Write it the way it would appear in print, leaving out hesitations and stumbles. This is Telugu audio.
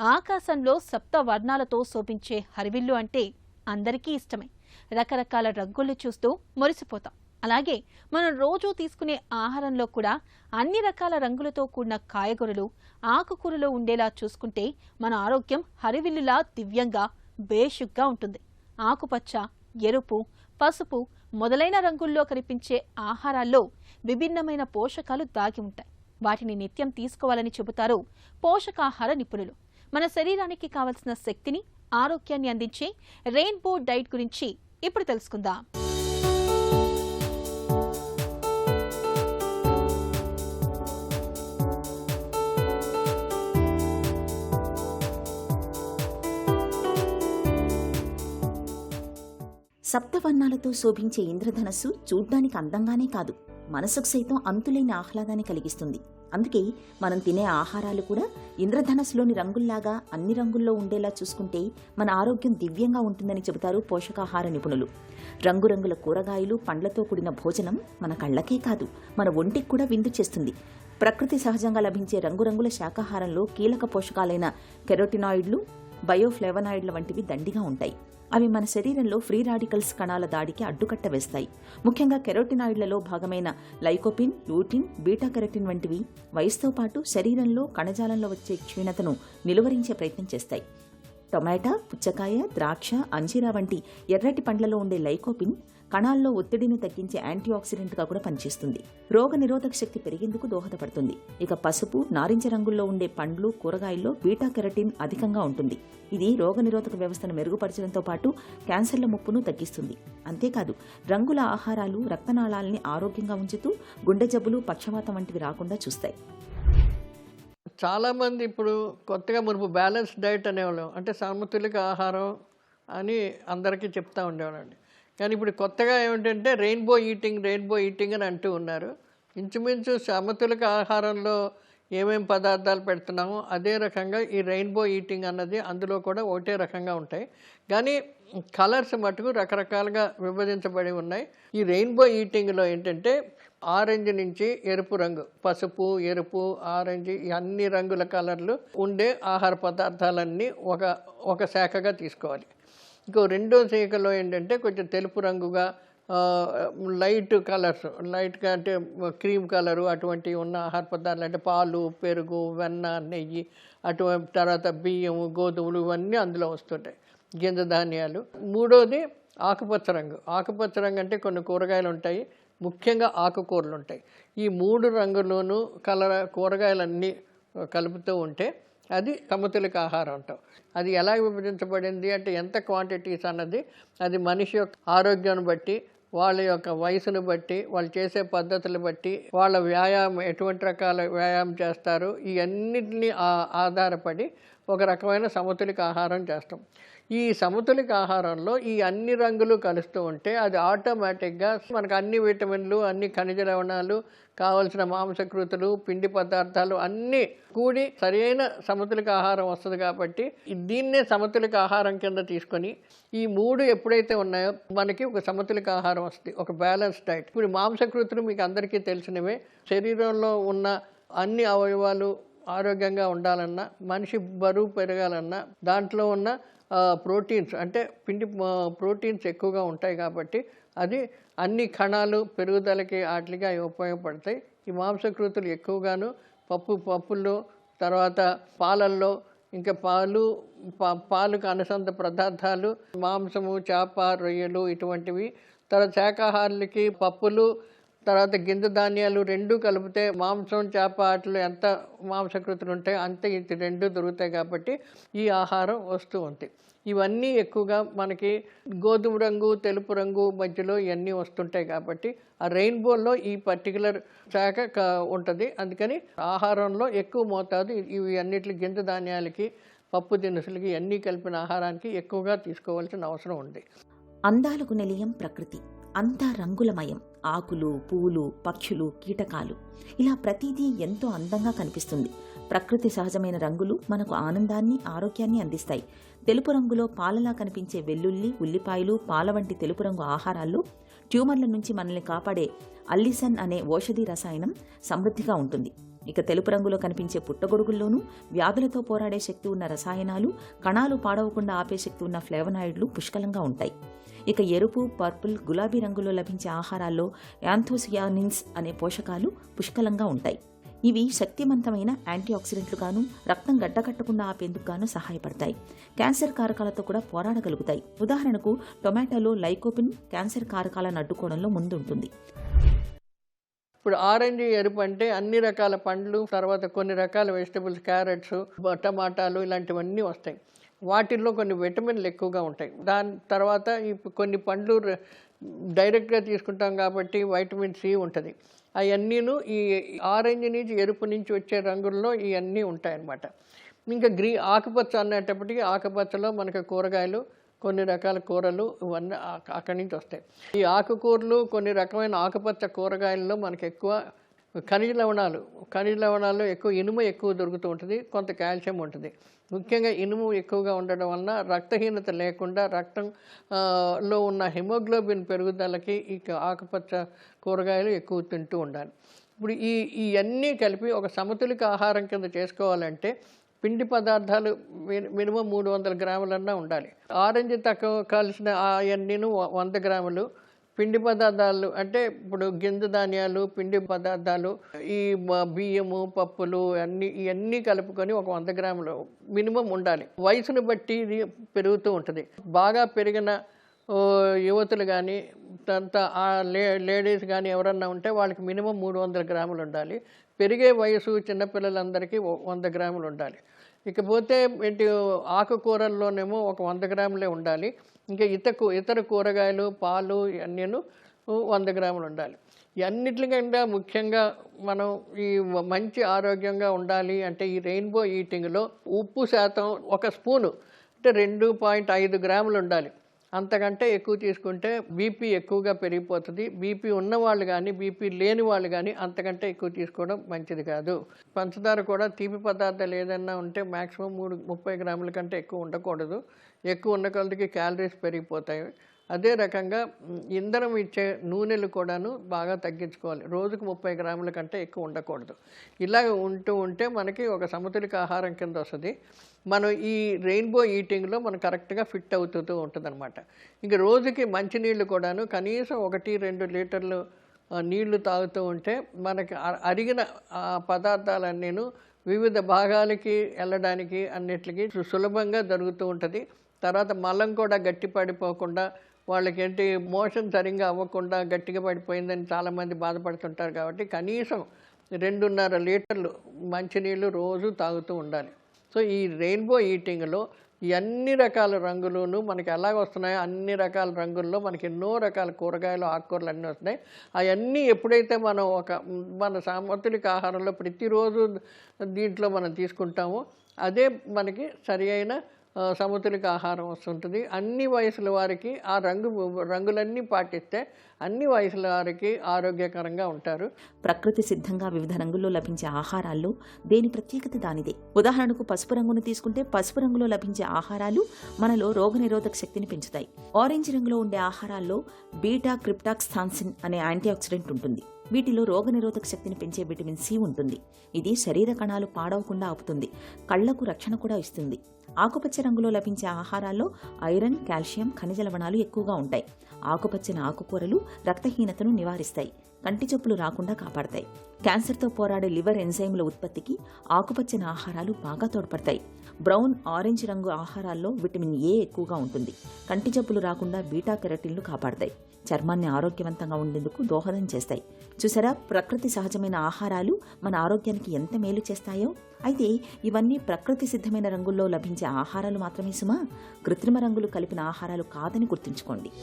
ఆకాశంలో సప్త వర్ణాలతో శోభించే హరివిల్లు అంటే అందరికీ ఇష్టమే. రకరకాల రంగులు చూస్తూ మురిసిపోతాం. అలాగే మనం రోజూ తీసుకునే ఆహారంలో కూడా అన్ని రకాల రంగులతో కూడిన కాయగూరలు, ఆకుకూరలు ఉండేలా చూసుకుంటే మన ఆరోగ్యం హరివిల్లులా దివ్యంగా, బేషుగ్గా ఉంటుంది. ఆకుపచ్చ, ఎరుపు, పసుపు మొదలైన రంగుల్లో కనిపించే ఆహారాల్లో విభిన్నమైన పోషకాలు దాగి ఉంటాయి. వాటిని నిత్యం తీసుకోవాలని చెబుతారు పోషకాహార నిపుణులు. మన శరీరానికి కావలసిన శక్తిని, ఆరోగ్యాన్ని అందించే రెయిన్బో డైట్ గురించి ఇప్పుడు తెలుసుకుందాం. సప్తవర్ణాలతో శోభించే ఇంద్రధనస్సు చూడ్డానికి అందంగానే కాదు, మనసుకు సైతం అంతులేని ఆహ్లాదాన్ని కలిగిస్తుంది. అందుకే మనం తినే ఆహారాలు కూడా ఇంద్రధనస్సులోని రంగుల్లాగా అన్ని రంగుల్లో ఉండేలా చూసుకుంటే మన ఆరోగ్యం దివ్యంగా ఉంటుందని చెబుతారు పోషకాహార నిపుణులు. రంగురంగుల కూరగాయలు, పండ్లతో కూడిన భోజనం మన కళ్ళకే కాదు, మన ఒంటికి కూడా విందు చేస్తుంది. ప్రకృతి సహజంగా లభించే రంగురంగుల శాకాహారంలో కీలక పోషకాలైన కెరోటినాయిడ్లు, బయోఫ్లేవనాయిడ్ల వంటివి దండిగా ఉంటాయి. అవి మన శరీరంలో ఫ్రీ రాడికల్స్ కణాల దాడికి అడ్డుకట్ట వేస్తాయి. ముఖ్యంగా కెరోటినాయిడ్లలో భాగమైన లైకోపిన్, లూటిన్, బీటా కెరటిన్ వంటివి వయసుతో పాటు శరీరంలో కణజాలంలో వచ్చే క్షీణతను నిలువరించే ప్రయత్నం చేస్తాయి. టొమాటో, పుచ్చకాయ, ద్రాక్ష, అంజీరా వంటి ఎర్రటి పండ్లలో ఉండే లైకోపిన్ కణాల్లో ఒత్తిడిని తగ్గించే యాంటీఆక్సిడెంట్గా కూడా పనిచేస్తుంది. రోగ నిరోధక శక్తి పెరిగేందుకు దోహదపడుతుంది. ఇక పసుపు, నారింజ రంగుల్లో ఉండే పండ్లు, కూరగాయల్లో బీటా కెరటిన్ అధికంగా ఉంటుంది. ఇది రోగ నిరోధక వ్యవస్థను మెరుగుపరచడంతో పాటు క్యాన్సర్ల ముప్పును తగ్గిస్తుంది. అంతేకాదు రంగుల ఆహారాలు రక్తనాళాలని ఆరోగ్యంగా ఉంచుతూ గుండె జబ్బులు, పక్షవాతం వంటివి రాకుండా చూస్తాయి. చాలామంది ఇప్పుడు కొత్తగా మునుపు బ్యాలెన్స్ డైట్ అనేవాళ్ళం, అంటే సమతులిత ఆహారం అని అందరికీ చెప్తా ఉండేవాళ్ళండి. కానీ ఇప్పుడు కొత్తగా ఏమిటంటే రెయిన్బో ఈటింగ్ అని అంటూ ఉన్నారు. ఇంచుమించు సమతులిత ఆహారంలో ఏమేం పదార్థాలు పెడుతున్నామో అదే రకంగా ఈ రెయిన్బో ఈటింగ్ అన్నది అందులో కూడా ఒకటే రకంగా ఉంటాయి. కానీ కలర్స్ మటుకు రకరకాలుగా విభజించబడి ఉన్నాయి. ఈ రెయిన్బో ఈటింగ్లో ఏంటంటే ఆరెంజ్ నుంచి ఎరుపు రంగు, పసుపు, ఎరుపు, ఆరెంజ్ ఈ అన్ని రంగుల కలర్లు ఉండే ఆహార పదార్థాలన్నీ ఒక శాఖగా తీసుకోవాలి. ఇంకో రెండో శాఖలో ఏంటంటే కొంచెం తెలుపు రంగుగా లైట్ కలర్స్, లైట్గా అంటే క్రీమ్ కలరు అటువంటివి ఉన్న ఆహార పదార్థాలు అంటే పాలు, పెరుగు, వెన్న, నెయ్యి, అటువంటి తర్వాత బియ్యము, గోధుమలు ఇవన్నీ అందులో వస్తుంటాయి, గింజ ధాన్యాలు. మూడోది ఆకుపచ్చ రంగు. ఆకుపచ్చ రంగు అంటే కొన్ని కూరగాయలు ఉంటాయి, ముఖ్యంగా ఆకుకూరలు ఉంటాయి. ఈ మూడు రంగుల్లోనూ కూరగాయలన్నీ కలుపుతూ ఉంటే అది సమతులిత ఆహారం అంటాం. అది ఎలా విభజించబడింది అంటే ఎంత క్వాంటిటీస్ అన్నది అది మనిషి యొక్క ఆరోగ్యాన్ని బట్టి, వాళ్ళ యొక్క వయసును బట్టి, వాళ్ళు చేసే పద్ధతులు బట్టి, వాళ్ళ వ్యాయామం ఎటువంటి రకాల వ్యాయామం చేస్తారు, ఈ అన్నిటినీ ఆధారపడి ఒక రకమైన సమతులిత ఆహారం చేస్తాం. ఈ సమతులిత ఆహారంలో ఈ అన్ని రంగులు కలుస్తూ ఉంటే అది ఆటోమేటిక్గా మనకు అన్ని విటమిన్లు, అన్ని ఖనిజ లవణాలు, కావలసిన మాంసకృతులు, పిండి పదార్థాలు అన్నీ కూడి సరైన సమతులిత ఆహారం వస్తుంది. కాబట్టి దీన్నే సమతులిత ఆహారం కింద తీసుకొని ఈ మూడు ఎప్పుడైతే ఉన్నాయో మనకి ఒక సమతులిత ఆహారం వస్తుంది, ఒక బ్యాలెన్స్ డైట్. ఇప్పుడు మాంసకృతులు మీకు అందరికీ తెలిసినవే. శరీరంలో ఉన్న అన్ని అవయవాలు ఆరోగ్యంగా ఉండాలన్నా, మనిషి బరువు పెరగాలన్నా దాంట్లో ఉన్న ప్రోటీన్స్ అంటే ప్రోటీన్స్ ఎక్కువగా ఉంటాయి. కాబట్టి అది అన్ని కణాలు పెరుగుదలకి వాటికి అవి ఉపయోగపడతాయి. ఈ మాంసకృతులు ఎక్కువగాను పప్పుల్లో, తర్వాత పాలల్లో, ఇంకా పాలుకు అనుసంధ పదార్థాలు, మాంసము, చేప, రొయ్యలు ఇటువంటివి. తర్వాత శాకాహారులకి పప్పులు, తర్వాత గింజ ధాన్యాలు రెండు కలిపితే మాంసం, చేప వాటిలో ఎంత మాంసకృతులు ఉంటాయో అంతే ఇది రెండు దొరుకుతాయి. కాబట్టి ఈ ఆహారం వస్తూ ఉంటాయి. ఇవన్నీ ఎక్కువగా మనకి గోధుమ రంగు, తెలుపు రంగు మధ్యలో ఇవన్నీ వస్తుంటాయి. కాబట్టి ఆ రెయిన్బోలో ఈ పర్టికులర్ శాఖ ఉంటుంది. అందుకని ఆహారంలో ఎక్కువ మోతాదు ఇవి అన్నిటి గింజ ధాన్యాలకి, పప్పు దినుసులకి ఇవన్నీ కలిపిన ఆహారానికి ఎక్కువగా తీసుకోవాల్సిన అవసరం ఉంది. అందాలకు నిలయం ప్రకృతి, అంతా రంగులమయం. ఆకులు, పూలు, పక్షులు, కీటకాలు ఇలా ప్రతిదీ ఎంతో అందంగా కనిపిస్తుంది. ప్రకృతి సహజమైన రంగులు మనకు ఆనందాన్ని, ఆరోగ్యాన్ని అందిస్తాయి. తెలుపు రంగులో పాలలా కనిపించే వెల్లుల్లి, ఉల్లిపాయలు, పాల వంటి తెలుపు రంగు ఆహారాల్లో ట్యూమర్ల నుంచి మనల్ని కాపాడే అల్లిసన్ అనే ఓషధి రసాయనం సమృద్ధిగా ఉంటుంది. ఇక తెలుపు రంగులో కనిపించే పుట్టగొడుగుల్లోనూ వ్యాధులతో పోరాడే శక్తి ఉన్న రసాయనాలు, కణాలు పాడవకుండా ఆపే శక్తి ఉన్న ఫ్లేవనాయిడ్లు పుష్కలంగా ఉంటాయి. ఇక ఎరుపు, పర్పుల్, గులాబీ రంగులో లభించే ఆహారాల్లో యాంథోసియానిన్స్ అనే పోషకాలు పుష్కలంగా ఉంటాయి. ఇవి శక్తివంతమైన యాంటీ ఆక్సిడెంట్లుగాను, రక్తం గడ్డకట్టకుండా ఆపేందుకు గాను సహాయపడతాయి. క్యాన్సర్ కారకాలతో కూడా పోరాడగలుగుతాయి. ఉదాహరణకు టొమాటోలో లైకోపిన్ క్యాన్సర్ కారకాలను అడ్డుకోవడంలో ముందుంటుంది. ఇప్పుడు ఆరెంజ్, ఎరుపు అంటే అన్ని రకాల పండ్లు, తర్వాత కొన్ని రకాల వెజిటబుల్స్, క్యారెట్స్, టమాటాలు ఇలాంటివన్నీ వస్తాయి. వాటిల్లో కొన్ని విటమిన్లు ఎక్కువగా ఉంటాయి. దాని తర్వాత కొన్ని పండ్లు డైరెక్ట్గా తీసుకుంటాం కాబట్టి వైటమిన్ సి ఉంటుంది. అవన్నీను ఈ ఆరెంజ్ నుంచి ఎరుపు నుంచి వచ్చే రంగుల్లో ఇవన్నీ ఉంటాయన్నమాట. ఇంకా ఆకుపచ్చ అనేటప్పటికీ ఆకుపచ్చలో మనకు కూరగాయలు, కొన్ని రకాల కూరలు ఇవన్నీ అక్కడి నుంచి వస్తాయి. ఈ ఆకుకూరలు, కొన్ని రకమైన ఆకుపచ్చ కూరగాయల్లో మనకు ఎక్కువ ఖనిజ లవణాలు ఎక్కువ, ఇనుము ఎక్కువ దొరుకుతూ ఉంటుంది, కొంత కాల్షియం ఉంటుంది. ముఖ్యంగా ఇనుము ఎక్కువగా ఉండడం వలన రక్తహీనత లేకుండా రక్తంలో ఉన్న హిమోగ్లోబిన్ పెరుగుదలకి ఈ ఆకుపచ్చ కూరగాయలు ఎక్కువ తింటూ ఉండాలి. ఇప్పుడు ఇవన్నీ కలిపి ఒక సమతులిత ఆహారం కింద చేసుకోవాలంటే పిండి పదార్థాలు మినిమం 300 గ్రాములన్నా ఉండాలి. ఆరెంజ్ తక్కువ కలిసిన అవన్నీను 100 గ్రాములు. పిండి పదార్థాలు అంటే ఇప్పుడు గింజ ధాన్యాలు, పిండి పదార్థాలు, ఈ బియ్యము, పప్పులు ఇవన్నీ కలుపుకొని ఒక 100 గ్రాములు మినిమం ఉండాలి. వయసును బట్టి ఇది పెరుగుతూ ఉంటుంది. బాగా పెరిగిన యువతులు కానీ, లేడీస్ కానీ ఎవరన్నా ఉంటే వాళ్ళకి మినిమం 300 గ్రాములు ఉండాలి. పెరిగే వయసు చిన్నపిల్లలందరికీ 100 గ్రాములు ఉండాలి. ఇకపోతే ఆకుకూరల్లోనేమో ఒక 100 గ్రాములే ఉండాలి. ఇంకా ఇతర కూరగాయలు, పాలు ఇవన్నీను 100 గ్రాములు ఉండాలి. ఇవన్నిటికంటే ముఖ్యంగా మనం ఈ మంచి ఆరోగ్యంగా ఉండాలి అంటే ఈ రెయిన్బో ఈటింగ్లో ఉప్పు శాతం ఒక స్పూను అంటే 2.5 గ్రాములు ఉండాలి. అంతకంటే ఎక్కువ తీసుకుంటే బీపీ ఎక్కువగా పెరిగిపోతుంది. బీపీ ఉన్నవాళ్ళు కానీ, బీపీ లేని వాళ్ళు కానీ అంతకంటే ఎక్కువ తీసుకోవడం మంచిది కాదు. పంచదార కూడా తీపి పదార్థాలు ఏదైనా ఉంటే మ్యాక్సిమం 30 గ్రాముల కంటే ఎక్కువ ఉండకూడదు. ఎక్కువ ఉన్న కొలదికి క్యాలరీస్ పెరిగిపోతాయి. అదే రకంగా ఇంధనం ఇచ్చే నూనెలు కూడాను బాగా తగ్గించుకోవాలి. రోజుకు 30 గ్రాముల కంటే ఎక్కువ ఉండకూడదు. ఇలాగ ఉంటే మనకి ఒక సమతులిత ఆహారం కింద వస్తుంది. మనం ఈ రెయిన్బో ఈటింగ్లో మనం కరెక్ట్గా ఫిట్ అవుతూ ఉంటుందన్నమాట. ఇంక రోజుకి మంచినీళ్ళు కూడాను కనీసం 1-2 లీటర్లు నీళ్లు తాగుతూ ఉంటే మనకి అరిగిన పదార్థాలన్నీను వివిధ భాగాలకి వెళ్ళడానికి అన్నిటికీ సులభంగా జరుగుతూ ఉంటుంది. తర్వాత మలం కూడా గట్టి పడిపోకుండా, వాళ్ళకి మోషన్ సరిగ్గా అవ్వకుండా గట్టిగా పడిపోయిందని చాలామంది బాధపడుతుంటారు. కాబట్టి కనీసం 2.5 లీటర్లు మంచినీళ్ళు రోజు తాగుతూ ఉండాలి. సో ఈ రెయిన్బో ఈటింగ్లో అన్ని రకాల రంగులను మనకి ఎలాగ వస్తున్నాయో అన్ని రకాల రంగుల్లో మనకి ఎన్నో రకాల కూరగాయలు, ఆకుకూరలు అన్నీ వస్తున్నాయి. అవన్నీ ఎప్పుడైతే మనం మన సమతులిత ఆహారంలో ప్రతిరోజు దీంట్లో మనం తీసుకుంటామో అదే మనకి సరి అయిన సమతులిత ఆహారం వస్తుంటుంది. అన్ని వయసుల వారికి ఆ రంగులన్నీ పాటిస్తే అన్ని వయసుల వారికి ఆరోగ్యకరంగా ఉంటారు. ప్రకృతి సిద్ధంగా వివిధ రంగుల్లో లభించే ఆహారాల్లో దేని ప్రత్యేకత దానిదే. ఉదాహరణకు పసుపు రంగును తీసుకుంటే పసుపు రంగులో లభించే ఆహారాలు మనలో రోగనిరోధక శక్తిని పెంచుతాయి. ఆరెంజ్ రంగులో ఉండే ఆహారాల్లో బీటా క్రిప్టాక్సాన్సిన్ అనే యాంటీ ఆక్సిడెంట్ ఉంటుంది. వీటిలో రోగనిరోధక శక్తిని పెంచే విటమిన్ సి ఉంటుంది. ఇది శరీర కణాలు పాడవకుండా ఆపుతుంది. కళ్లకు రక్షణ కూడా ఇస్తుంది. ఆకుపచ్చ రంగులో లభించే ఆహారాల్లో ఐరన్, కాల్షియం, ఖనిజ లవణాలు ఎక్కువగా ఉంటాయి. ఆకుపచ్చని ఆకుకూరలు రక్తహీనతను నివారిస్తాయి, కంటి జబ్బులు రాకుండా కాపాడతాయి. క్యాన్సర్తో పోరాడే లివర్ ఎంజైమ్ల ఉత్పత్తికి ఆకుపచ్చని ఆహారాలు బాగా తోడ్పడతాయి. బ్రౌన్, ఆరెంజ్ రంగు ఆహారాల్లో విటమిన్ ఏ ఎక్కువగా ఉంటుంది. కంటి జబ్బులు రాకుండా బీటా కెరటిన్లు కాపాడతాయి. చర్మాన్ని ఆరోగ్యవంతంగా ఉండేందుకు దోహదం చేస్తాయి. చూసారా, ప్రకృతి సహజమైన ఆహారాలు మన ఆరోగ్యానికి ఎంత మేలు చేస్తాయో. అయితే ఇవన్నీ ప్రకృతి సిద్ధమైన రంగుల్లో లభించే ఆహారాలు మాత్రమే సుమా, కృత్రిమ రంగులు కలిపిన ఆహారాలు కాదని గుర్తుంచుకోండి.